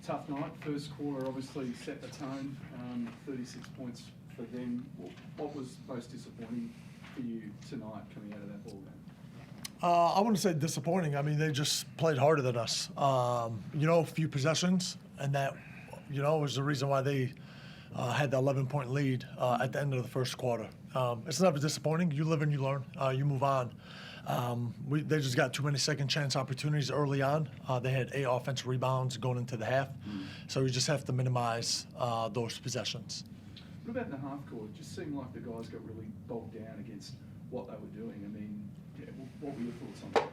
tough night. First quarter obviously set the tone. 36 points for them. What was most disappointing for you tonight coming out of that ball game? I wouldn't say disappointing. I mean, they just played harder than us. A few possessions, and that, was the reason why they had the 11-point lead at the end of the first quarter. It's never disappointing. You live and you learn. You move on. They just got too many second chance opportunities early on. They had 8 offensive rebounds going into the half. So you just have to minimize those possessions. What about in the half court? It just seemed like the guys got really bogged down against what they were doing. I mean, what were your thoughts on that?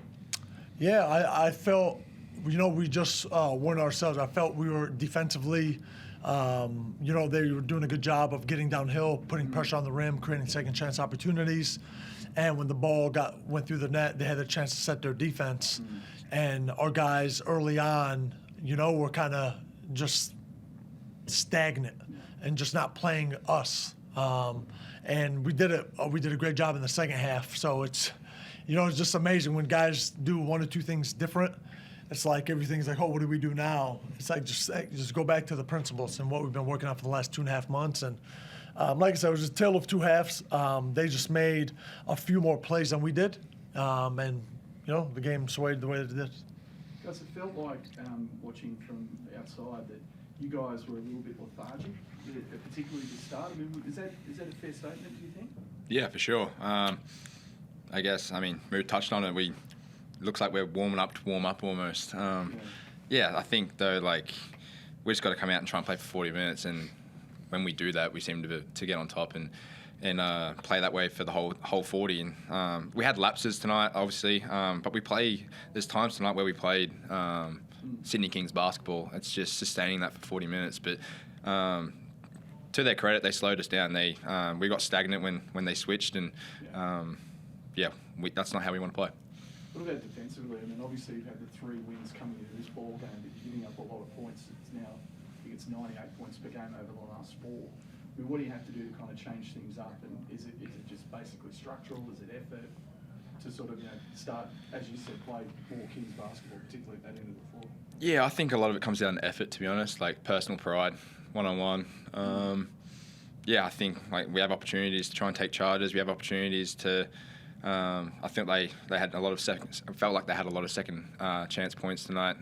Yeah, I felt, we just weren't ourselves. I felt we were defensively, they were doing a good job of getting downhill, putting pressure on the rim, creating second chance opportunities. And when the ball went through the net, they had a chance to set their defense. And our guys early on, were kind of just stagnant and just not playing us. And we did a great job in the second half. So it's just amazing when guys do one or two things different. It's like everything's like, oh, what do we do now? It's like just go back to the principles and what we've been working on for the last 2.5 months. And like I said, it was a tale of two halves. They just made a few more plays than we did, and the game swayed the way that it did. Guys, it felt like watching from the outside that you guys were a little bit lethargic, particularly to start. I mean, is that a fair statement? Do you think? Yeah, for sure. I guess. I mean, we touched on it. Looks like we're warming up to warm up almost. Yeah, I think though, we just got to come out and try and play for 40 minutes, and when we do that, we seem to get on top and play that way for the whole 40. And we had lapses tonight, obviously, but there's times tonight where we played Sydney Kings basketball. It's just sustaining that for 40 minutes. But to their credit, they slowed us down. We got stagnant when they switched, and that's not how we want to play. What about defensively? I mean, obviously you've had the 3 wins coming into this ball game, but you're giving up a lot of points. It's now, I think it's 98 points per game over the last 4. I mean, what do you have to do to kind of change things up? And is it just basically structural? Is it effort to sort of start, as you said, play more Kings basketball, particularly at that end of the floor? Yeah, I think a lot of it comes down to effort, to be honest, like personal pride, one-on-one. I think we have opportunities to try and take charges. We have opportunities to. I think they had a lot of felt like they had a lot of second chance points tonight,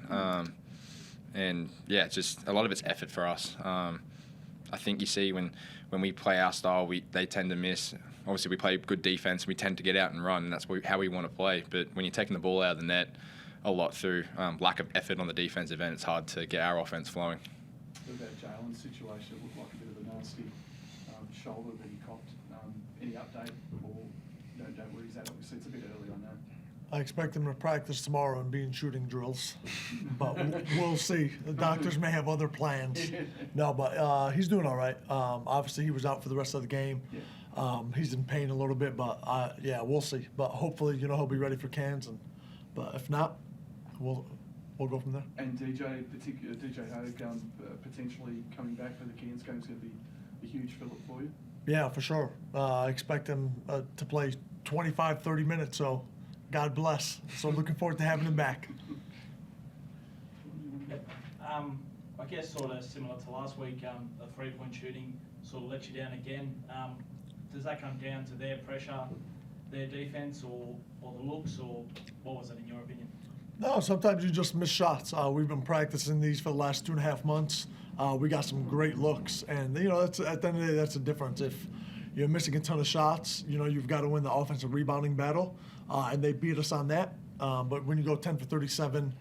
and it's just a lot of it's effort for us. I think you see when we play our style, they tend to miss. Obviously, we play good defense. We tend to get out and run, and that's how we want to play. But when you're taking the ball out of the net a lot through lack of effort on the defensive end, it's hard to get our offense flowing. What about Jalen's situation? It looked like a bit of a nasty shoulder that he copped. Any update or? Don't worry, obviously it's a bit early on that. I expect him to practice tomorrow and be in shooting drills, but we'll see. The doctors may have other plans. No, but he's doing all right. Obviously, he was out for the rest of the game. He's in pain a little bit, but we'll see. But hopefully, he'll be ready for Cairns. But if not, we'll go from there. And DJ Hogue potentially coming back for the Cairns game is going to be a huge fill-up for you. Yeah, for sure. I expect him to play 25, 30 minutes, so God bless. So looking forward to having him back. I guess sort of similar to last week, the 3-point shooting sort of let you down again. Does that come down to their pressure, their defense, or the looks, or what was it in your opinion? No, sometimes you just miss shots. We've been practicing these for the last 2.5 months. We got some great looks, and that's, at the end of the day, that's the difference. If you're missing a ton of shots, you've got to win the offensive rebounding battle, and they beat us on that. But when you go 10 for 37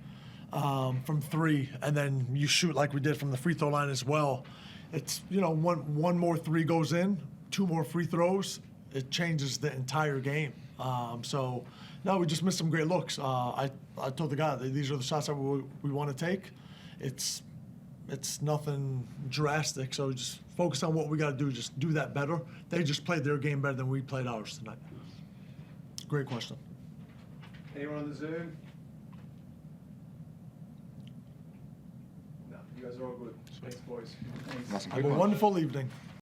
from 3, and then you shoot like we did from the free throw line as well, it's one more 3 goes in, 2 more free throws, it changes the entire game. No, we just missed some great looks. I told the guy that these are the shots that we want to take. It's nothing drastic, so just focus on what we got to do. Just do that better. They just played their game better than we played ours tonight. Great question. Anyone on the Zoom? No, you guys are all good. Thanks, boys. Have a wonderful evening.